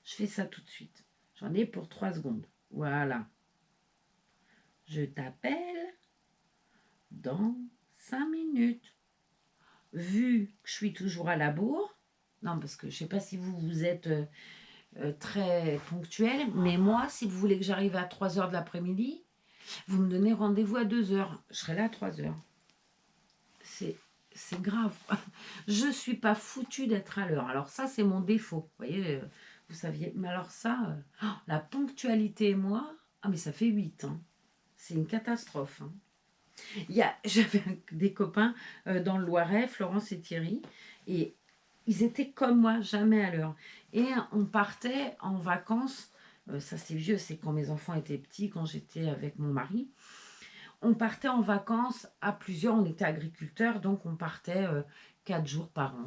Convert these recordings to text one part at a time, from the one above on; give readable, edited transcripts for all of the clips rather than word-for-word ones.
Je fais ça tout de suite. J'en ai pour 3 secondes. Voilà. Je t'appelle dans 5 minutes. Vu que je suis toujours à la bourre, non, parce que je ne sais pas si vous êtes très ponctuel, mais moi, si vous voulez que j'arrive à 3 heures de l'après-midi, vous me donnez rendez-vous à 2 heures. Je serai là à 3 heures. C'est grave. Je ne suis pas foutue d'être à l'heure. Alors ça, c'est mon défaut. Vous voyez, vous saviez. Mais alors ça, la ponctualité et moi, ah mais ça fait 8 ans. C'est une catastrophe. Hein. J'avais des copains dans le Loiret, Florence et Thierry, et ils étaient comme moi, jamais à l'heure. Et on partait en vacances, ça c'est vieux, c'est quand mes enfants étaient petits, quand j'étais avec mon mari. On partait en vacances à plusieurs, on était agriculteurs, donc on partait 4 jours par an.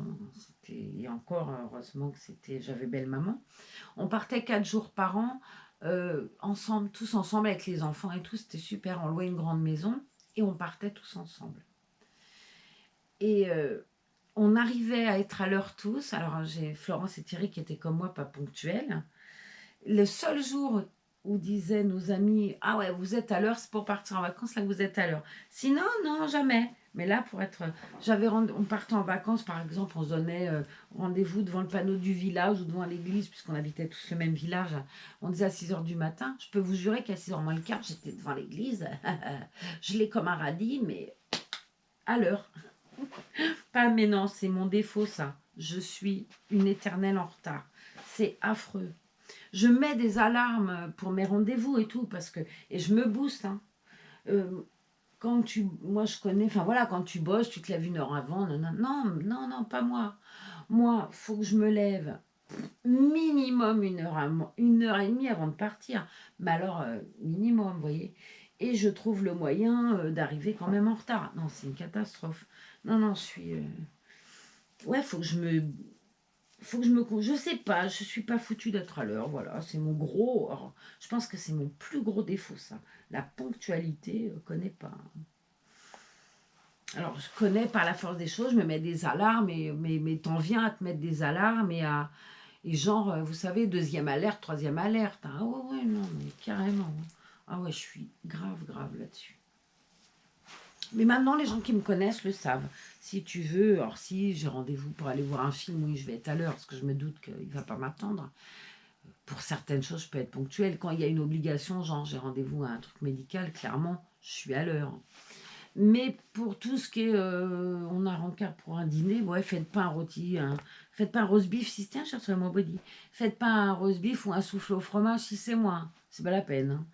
Et encore, heureusement que j'avais belle maman. On partait 4 jours par an, ensemble, tous ensemble avec les enfants et tout, c'était super. On louait une grande maison et on partait tous ensemble. Et on arrivait à être à l'heure tous. Alors j'ai Florence et Thierry qui étaient comme moi, pas ponctuels. Le seul jour où disaient nos amis, ah ouais, vous êtes à l'heure, c'est pour partir en vacances, là vous êtes à l'heure. Sinon, non, jamais. Mais là, on partait en vacances, par exemple, on se donnait rendez-vous devant le panneau du village ou devant l'église, puisqu'on habitait tous le même village. On disait à 6 h du matin. Je peux vous jurer qu'à 6 h moins le quart, j'étais devant l'église. Je l'ai comme un radis, mais à l'heure. Pas, mais non, c'est mon défaut, ça. Je suis une éternelle en retard. C'est affreux. Je mets des alarmes pour mes rendez-vous et tout, parce que, et je me booste. Hein. Moi je connais, enfin voilà, quand tu bosses, tu te lèves 1 heure avant. Non, non, non, non, non, pas moi. Moi, faut que je me lève minimum 1 heure et demie avant de partir. Mais alors, minimum, vous voyez. Et je trouve le moyen d'arriver quand même en retard. Non, c'est une catastrophe. Non, non, je suis... Ouais, faut que je me je sais pas, je suis pas foutue d'être à l'heure, voilà, c'est mon gros, je pense que c'est mon plus gros défaut, ça. La ponctualité, connais pas. Alors, je connais par la force des choses, je me mets des alarmes, mais t'en viens à te mettre des alarmes et genre, vous savez, 2e alerte, 3e alerte. Hein. Ah ouais, ouais, non, mais carrément. Ah ouais, je suis grave, grave là-dessus. Mais maintenant, les gens qui me connaissent le savent. Si tu veux, alors si j'ai rendez-vous pour aller voir un film, oui, je vais être à l'heure, parce que je me doute qu'il ne va pas m'attendre. Pour certaines choses, je peux être ponctuelle. Quand il y a une obligation, genre j'ai rendez-vous à un truc médical, clairement, je suis à l'heure. Mais pour tout ce qui est, on a rencard pour un dîner, ouais, faites pas un rôti, faites pas un roast beef si tiens, cherche mon body. Faites pas un roast beef ou un soufflé au fromage si c'est moi. C'est pas la peine. Hein.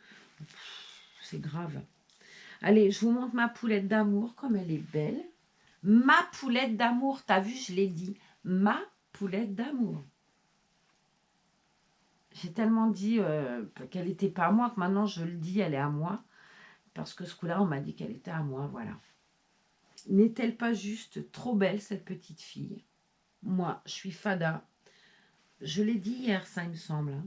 C'est grave. Allez, je vous montre ma poulette d'amour, comme elle est belle. Ma poulette d'amour, t'as vu, je l'ai dit. Ma poulette d'amour. J'ai tellement dit qu'elle n'était pas à moi que maintenant je le dis, elle est à moi. Parce que ce coup-là, on m'a dit qu'elle était à moi, voilà. N'est-elle pas juste trop belle, cette petite fille? Moi, je suis fada. Je l'ai dit hier, ça, il me semble. Hein.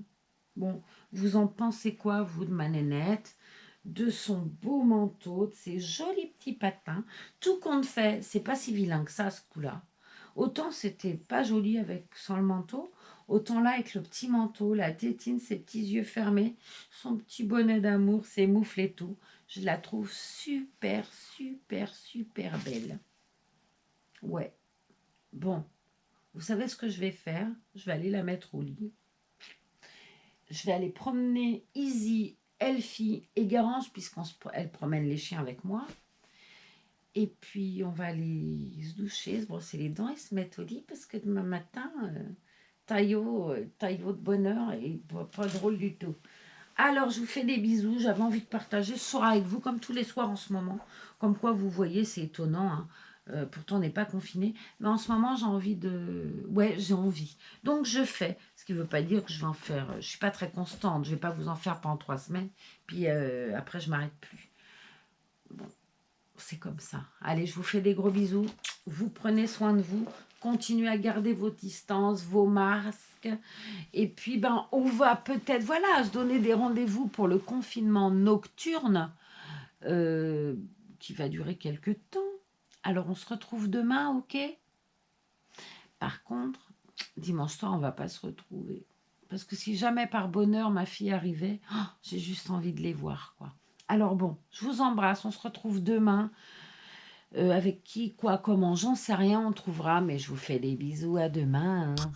Bon, vous en pensez quoi, vous, de ma nénette? De son beau manteau, de ses jolis petits patins. Tout compte fait, c'est pas si vilain que ça, ce coup-là. Autant c'était pas joli avec sans le manteau, autant là avec le petit manteau, la tétine, ses petits yeux fermés, son petit bonnet d'amour, ses moufles et tout. Je la trouve super, super, super belle. Ouais. Bon, vous savez ce que je vais faire? Je vais aller la mettre au lit. Je vais aller promener Izzy, Elfie et Garance, puisqu'elle promène les chiens avec moi. Et puis, on va aller se doucher, se brosser les dents et se mettre au lit, parce que demain matin, taillot de bonheur et pas drôle du tout. Alors, je vous fais des bisous. J'avais envie de partager ce soir avec vous, comme tous les soirs en ce moment. Comme quoi, vous voyez, c'est étonnant. Hein. Pourtant, on n'est pas confiné. Mais en ce moment, j'ai envie de... Ouais, j'ai envie. Donc, je fais. Ce qui ne veut pas dire que je vais en faire... Je ne suis pas très constante. Je ne vais pas vous en faire pendant 3 semaines. Puis après, je ne m'arrête plus. Bon, c'est comme ça. Allez, je vous fais des gros bisous. Vous prenez soin de vous. Continuez à garder vos distances, vos masques. Et puis, ben, on va peut-être, voilà, se donner des rendez-vous pour le confinement nocturne qui va durer quelques temps. Alors, on se retrouve demain, ok? Par contre, dimanche soir, on ne va pas se retrouver. Parce que si jamais par bonheur ma fille arrivait, oh, j'ai juste envie de les voir, quoi. Alors bon, je vous embrasse, on se retrouve demain. Avec qui, quoi, comment, j'en sais rien, on trouvera, mais je vous fais des bisous, à demain, hein.